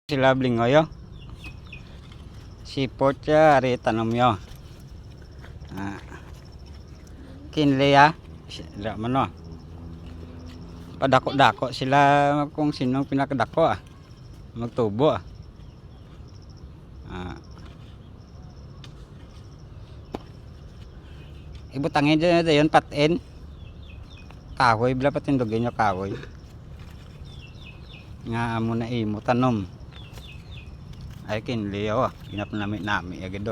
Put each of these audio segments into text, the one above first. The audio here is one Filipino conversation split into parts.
Sila blingoyo sipot ya ari tanom yo kinle ya sila mano padako-dako sila kung sinong pinakadako magtubo ibutangin dyan yun patin kahoy bila patindugin nyo kahoy nga amo na imo tanom ay kinli ginapnami agad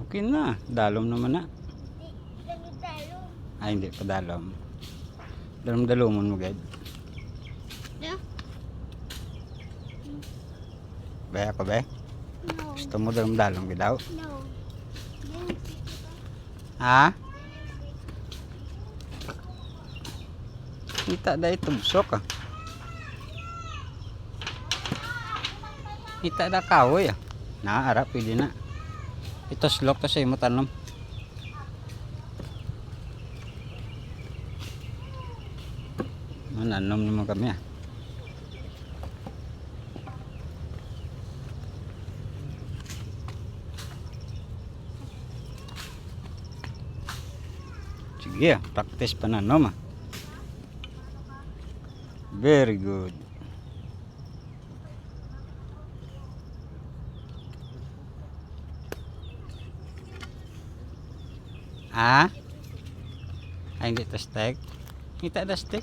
okay na dalom naman na ay hindi pa dalom dalomon mo gad be ako be No. gusto mo dalom gidaw No. ha kita da itubsok kita da kahoy na ara pwede na ito slok to sa imo tanom mananom naman kami sige practice pananom very good ay hindi to steak kita da steak